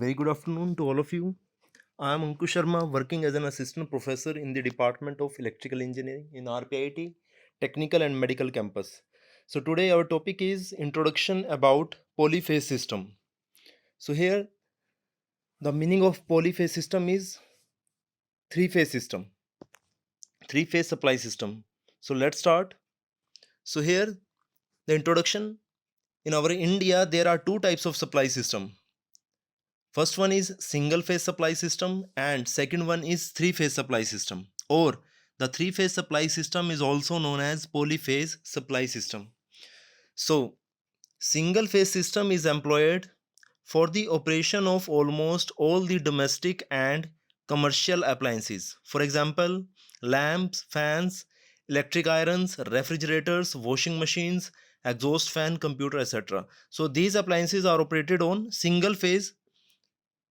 very good afternoon to all of you. I am Ankush Sharma, working as an assistant professor in the Department of Electrical Engineering in RPIT Technical and Medical Campus. So today our topic is introduction about polyphase system. So here the meaning of polyphase system is three-phase system, three-phase supply system. So let's start. So here the introduction. In our India there are two types of supply system. First one is single phase supply system and second one is three phase supply system, or the three phase supply system is also known as polyphase supply system. So single phase system is employed for the operation of almost all the domestic and commercial appliances. For example, lamps, fans, electric irons, refrigerators, washing machines, exhaust fan, computer, etc. So these appliances are operated on single phase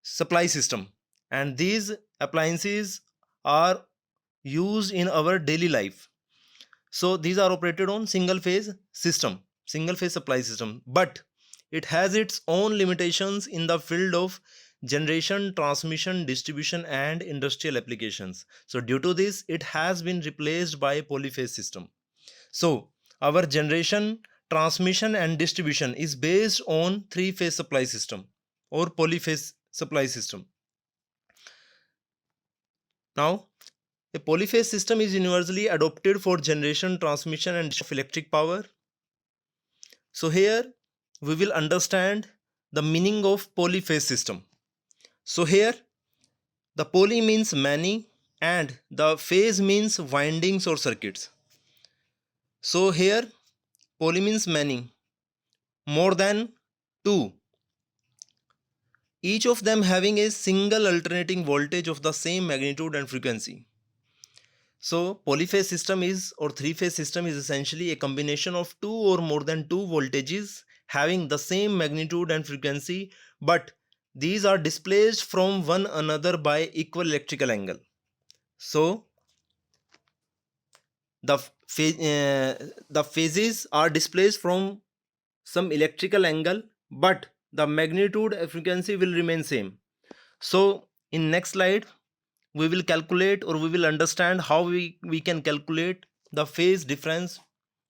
supply system, and these appliances are used in our daily life. So these are operated on single phase system, single phase supply system, but it has its own limitations in the field of generation, transmission, distribution and industrial applications. So due to this it has been replaced by polyphase system. So our generation, transmission and distribution is based on three phase supply system or polyphase supply system. Now, a polyphase system is universally adopted for generation, transmission and distribution of electric power. So here we will understand the meaning of polyphase system. So here the poly means many and the phase means windings or circuits. So here poly means many, more than two, each of them having a single alternating voltage of the same magnitude and frequency. So polyphase system is, or three-phase system is, essentially a combination of two or more than two voltages having the same magnitude and frequency, but these are displaced from one another by equal electrical angle. So the phases are displaced from some electrical angle, but the magnitude and frequency will remain same. So in next slide we will calculate, or we will understand how we can calculate the phase difference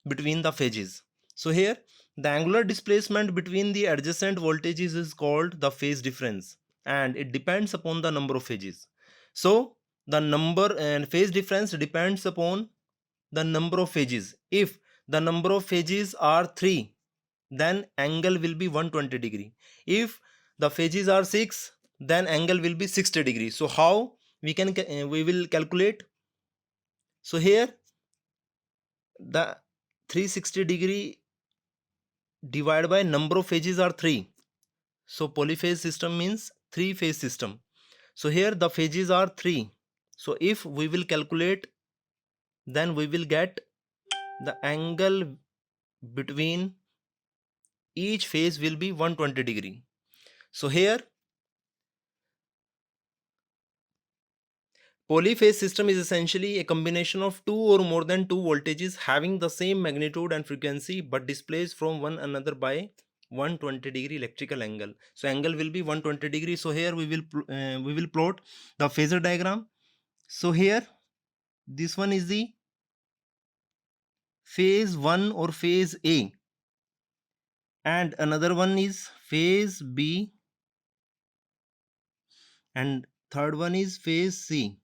between the phases. So here the angular displacement between the adjacent voltages is called the phase difference, and it depends upon the number of phases. So the number and phase difference depends upon the number of phases. If the number of phases are 3, then angle will be 120 degree. If the phases are 6, then angle will be 60 degree. So how we will calculate? So here the 360 degree divided by number of phases are 3. So polyphase system means three phase system. So here the phases are 3. So if we will calculate, then we will get the angle between each phase will be 120 degree. So here polyphase system is essentially a combination of two or more than two voltages having the same magnitude and frequency but displaced from one another by 120 degree electrical angle. So angle will be 120 degree. So here we will plot the phasor diagram. So here this one is the phase 1 or phase A, and another one is phase B, and third one is phase C.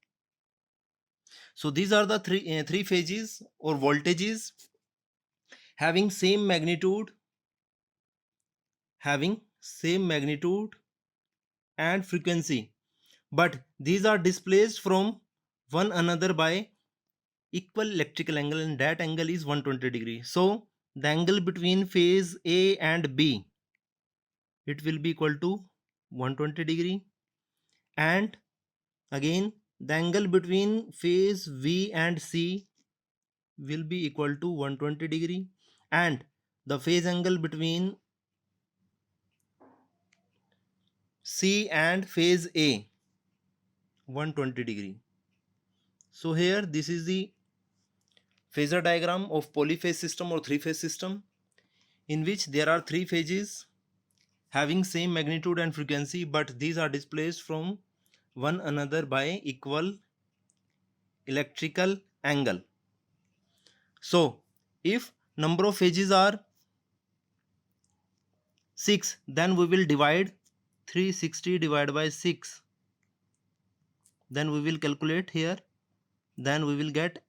So these are the three phases or voltages having same magnitude and frequency, but these are displaced from one another by equal electrical angle, and that angle is 120 degree. So the angle between phase A and B, it will be equal to 120 degree, and again the angle between phase V and C will be equal to 120 degree, and the phase angle between C and phase A, 120 degree. So here this is the phasor diagram of polyphase system or three phase system, in which there are three phases having same magnitude and frequency, but these are displaced from one another by equal electrical angle. So if number of phases are 6, then we will divide 360 divided by 6. Then we will calculate here. Then we will get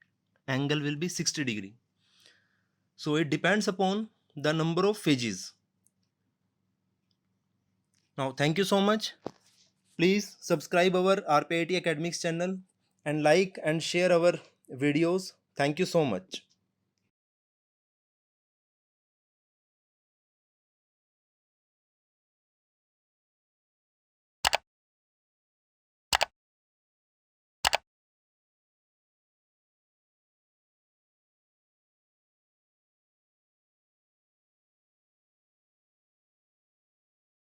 angle will be 60 degree. So it depends upon the number of phases. Now thank you so much. Please subscribe our RPIT Academics channel and like and share our videos. Thank you so much.